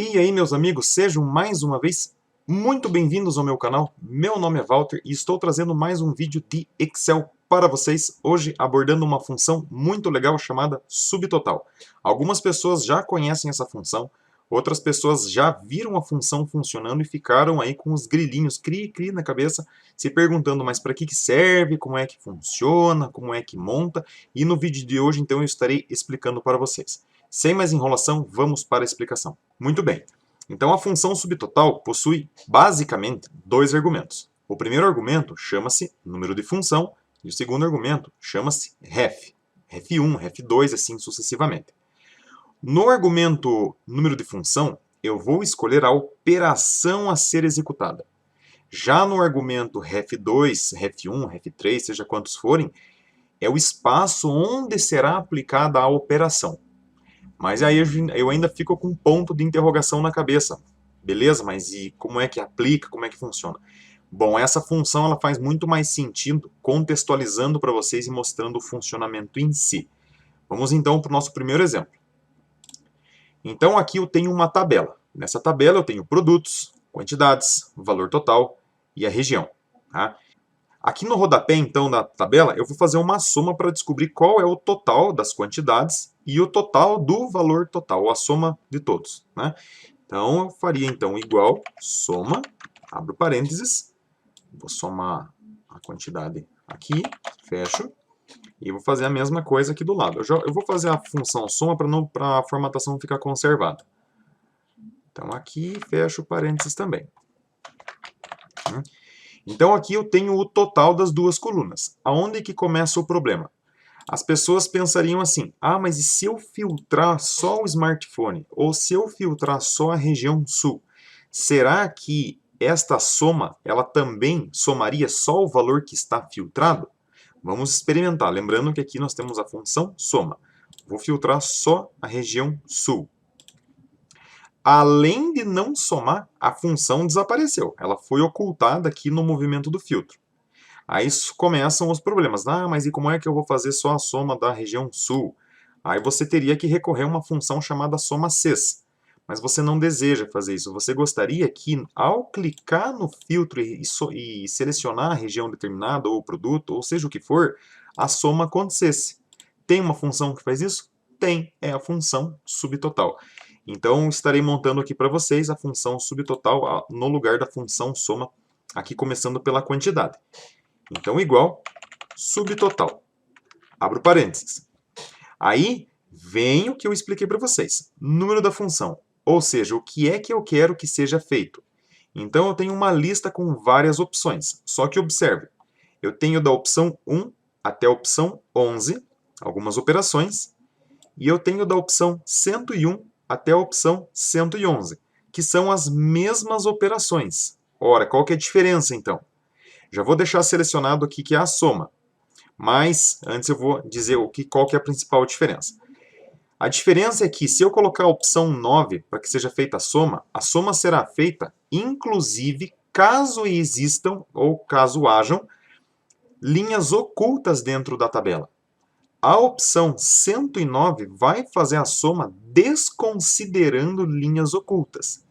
E aí, meus amigos, sejam mais uma vez muito bem-vindos ao meu canal. Meu nome é Walter e estou trazendo mais um vídeo de Excel para vocês, hoje abordando uma função muito legal chamada subtotal. Algumas pessoas já conhecem essa função, outras pessoas já viram a função funcionando e ficaram aí com os grilinhos cri-cri na cabeça, se perguntando, mas para que serve, como é que funciona, como é que monta, e no vídeo de hoje então eu estarei explicando para vocês. Sem mais enrolação, vamos para a explicação. Muito bem. Então a função subtotal possui basicamente dois argumentos. O primeiro argumento chama-se número de função e o segundo argumento chama-se ref. Ref1, ref2, assim sucessivamente. No argumento número de função, eu vou escolher a operação a ser executada. Já no argumento ref2, ref1, ref3, seja quantos forem, é o espaço onde será aplicada a operação. Mas aí eu ainda fico com um ponto de interrogação na cabeça. Beleza, mas e como é que aplica, como é que funciona? Bom, essa função ela faz muito mais sentido contextualizando para vocês e mostrando o funcionamento em si. Vamos então para o nosso primeiro exemplo. Então aqui eu tenho uma tabela. Nessa tabela eu tenho produtos, quantidades, valor total e a região. Tá? Aqui no rodapé, então, da tabela, eu vou fazer uma soma para descobrir qual é o total das quantidades e o total do valor total, ou a soma de todos. Né? Então, eu faria, então, igual, soma, abro parênteses, vou somar a quantidade aqui, fecho, e vou fazer a mesma coisa aqui do lado. Eu vou fazer a função soma para a formatação ficar conservada. Então, aqui, fecho parênteses também. Então aqui eu tenho o total das duas colunas. Aonde que começa o problema? As pessoas pensariam assim, ah, mas e se eu filtrar só o smartphone? Ou se eu filtrar só a região sul? Será que esta soma, ela também somaria só o valor que está filtrado? Vamos experimentar, lembrando que aqui nós temos a função soma. Vou filtrar só a região sul. Além de não somar, a função desapareceu. Ela foi ocultada aqui no movimento do filtro. Aí começam os problemas. Ah, mas e como é que eu vou fazer só a soma da região sul? Aí você teria que recorrer a uma função chamada soma cis. Mas você não deseja fazer isso. Você gostaria que, ao clicar no filtro e selecionar a região determinada, ou o produto, ou seja o que for, a soma acontecesse. Tem uma função que faz isso? Tem. É a função subtotal. Então, estarei montando aqui para vocês a função subtotal no lugar da função soma, aqui começando pela quantidade. Então, igual subtotal. Abro parênteses. Aí, vem o que eu expliquei para vocês. Número da função, ou seja, o que é que eu quero que seja feito. Então, eu tenho uma lista com várias opções. Só que observe, eu tenho da opção 1 até a opção 11, algumas operações, e eu tenho da opção 101 até a opção 111, que são as mesmas operações. Ora, qual que é a diferença, então? Já vou deixar selecionado aqui que é a soma, mas antes eu vou dizer qual que é a principal diferença. A diferença é que se eu colocar a opção 9 para que seja feita a soma será feita inclusive caso existam ou caso hajam linhas ocultas dentro da tabela. A opção 109 vai fazer a soma desconsiderando linhas ocultas.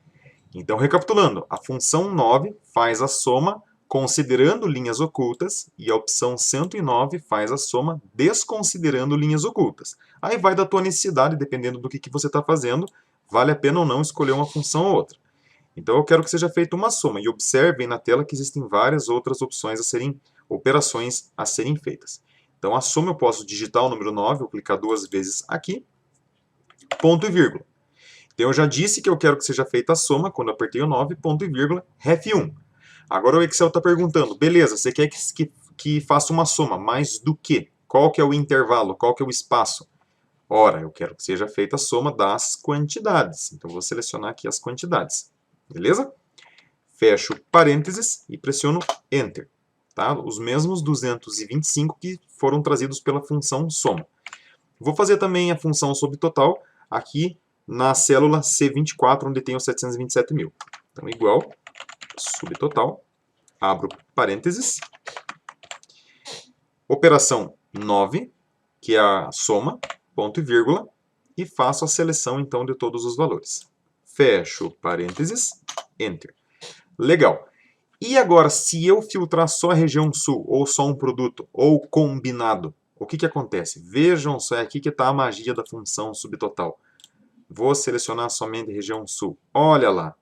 Então, recapitulando, a função 9 faz a soma considerando linhas ocultas e a opção 109 faz a soma desconsiderando linhas ocultas. Aí vai da tua necessidade, dependendo do que você está fazendo, vale a pena ou não escolher uma função ou outra. Então, eu quero que seja feita uma soma. E observem na tela que existem várias outras operações a serem feitas. Então, a soma eu posso digitar o número 9, vou clicar duas vezes aqui, ponto e vírgula. Então, eu já disse que eu quero que seja feita a soma, quando eu apertei o 9, ponto e vírgula, ref1. Agora o Excel está perguntando, beleza, você quer que faça uma soma, mas do quê? Qual que é o intervalo? Qual que é o espaço? Ora, eu quero que seja feita a soma das quantidades. Então, vou selecionar aqui as quantidades. Beleza? Fecho parênteses e pressiono Enter. Tá? Os mesmos 225 que foram trazidos pela função soma. Vou fazer também a função subtotal aqui na célula C24, onde tem os 727 mil. Então, igual, subtotal, abro parênteses, operação 9, que é a soma, ponto e vírgula, e faço a seleção, então, de todos os valores. fecho parênteses, Enter. Legal. E agora, se eu filtrar só a região sul, ou só um produto, ou combinado, o que acontece? Vejam só, é aqui que está a magia da função subtotal. Vou selecionar somente a região sul. Olha lá.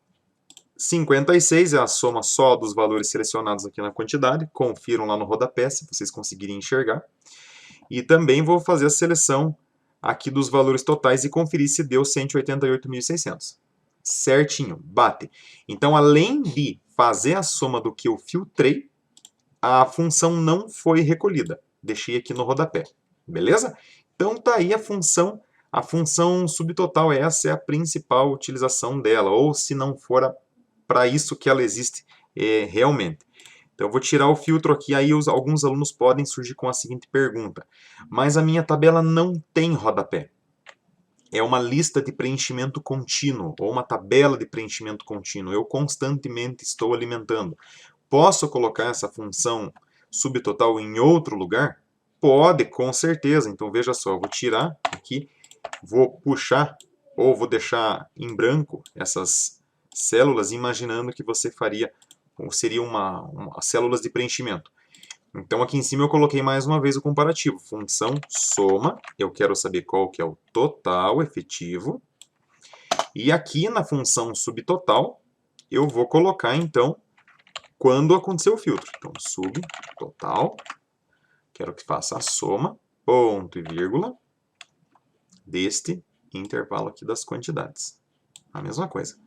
56 é a soma só dos valores selecionados aqui na quantidade. Confiram lá no rodapé, se vocês conseguirem enxergar. E também vou fazer a seleção aqui dos valores totais e conferir se deu 188.600. Certinho, bate. Então, além de fazer a soma do que eu filtrei, a função não foi recolhida. Deixei aqui no rodapé, beleza? Então, tá aí a função subtotal. Essa é a principal utilização dela, ou se não for para isso que ela existe realmente. Então, eu vou tirar o filtro aqui, aí alguns alunos podem surgir com a seguinte pergunta. Mas a minha tabela não tem rodapé. É uma lista de preenchimento contínuo, ou uma tabela de preenchimento contínuo. Eu constantemente estou alimentando. Posso colocar essa função subtotal em outro lugar? Pode, com certeza. Então, veja só, eu vou tirar aqui, vou puxar, ou vou deixar em branco essas células, imaginando que você faria, ou seria células de preenchimento. Então, aqui em cima eu coloquei mais uma vez o comparativo. Função soma, eu quero saber qual que é o total efetivo. E aqui na função subtotal, eu vou colocar, então, quando aconteceu o filtro. Então, subtotal, quero que faça a soma, ponto e vírgula, deste intervalo aqui das quantidades. A mesma coisa.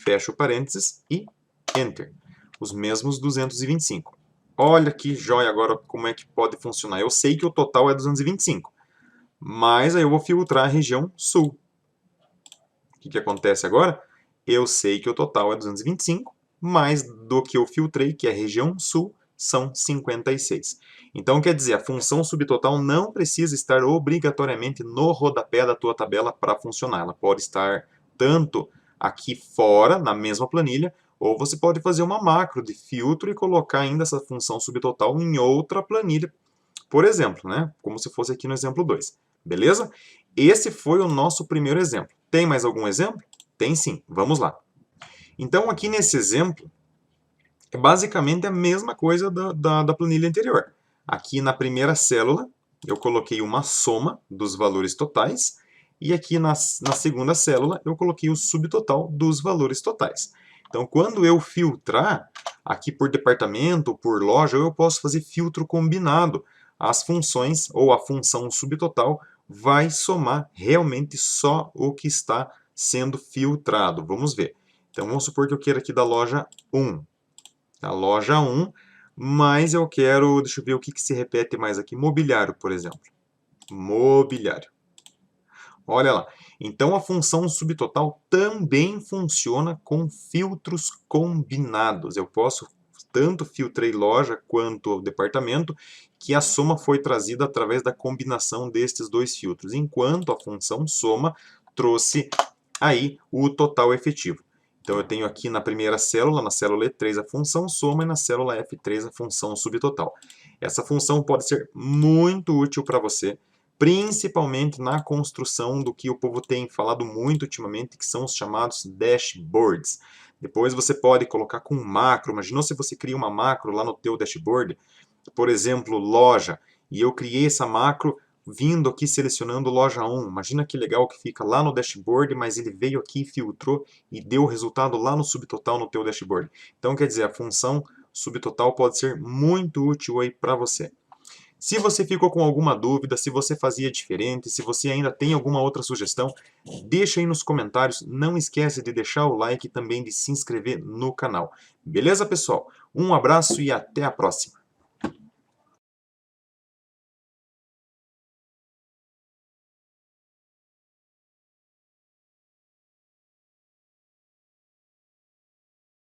Fecho parênteses e Enter. Os mesmos 225. Olha que joia agora como é que pode funcionar. Eu sei que o total é 225, mas aí eu vou filtrar a região sul. O que acontece agora? Eu sei que o total é 225, mais do que eu filtrei, que é a região sul, são 56. Então, quer dizer, a função subtotal não precisa estar obrigatoriamente no rodapé da tua tabela para funcionar. Ela pode estar tanto aqui fora, na mesma planilha, ou você pode fazer uma macro de filtro e colocar ainda essa função subtotal em outra planilha, por exemplo, né? Como se fosse aqui no exemplo 2. Beleza? Esse foi o nosso primeiro exemplo. Tem mais algum exemplo? Tem sim. Vamos lá. Então, aqui nesse exemplo, é basicamente a mesma coisa da planilha anterior. Aqui na primeira célula, eu coloquei uma soma dos valores totais, e aqui na segunda célula, eu coloquei o subtotal dos valores totais. Então, quando eu filtrar, aqui por departamento, ou por loja, eu posso fazer filtro combinado. As funções, ou a função subtotal, vai somar realmente só o que está sendo filtrado. Vamos ver. Então, vamos supor que eu queira aqui da loja 1. Da loja 1, mas eu quero, deixa eu ver o que se repete mais aqui. Mobiliário, por exemplo. Mobiliário. Olha lá. Então, a função subtotal também funciona com filtros combinados. Eu posso, tanto filtrei loja quanto departamento, que a soma foi trazida através da combinação destes dois filtros, enquanto a função soma trouxe aí o total efetivo. Então, eu tenho aqui na primeira célula, na célula E3, a função soma, e na célula F3, a função subtotal. Essa função pode ser muito útil para você, principalmente na construção do que o povo tem falado muito ultimamente, que são os chamados dashboards. Depois você pode colocar com macro. Imaginou se você cria uma macro lá no teu dashboard, por exemplo, loja, e eu criei essa macro vindo aqui selecionando loja 1. Imagina que legal que fica lá no dashboard, mas ele veio aqui, filtrou e deu o resultado lá no subtotal no teu dashboard. Então, quer dizer, a função subtotal pode ser muito útil aí para você. Se você ficou com alguma dúvida, se você fazia diferente, se você ainda tem alguma outra sugestão, deixa aí nos comentários. Não esquece de deixar o like e também de se inscrever no canal. Beleza, pessoal? Um abraço e até a próxima!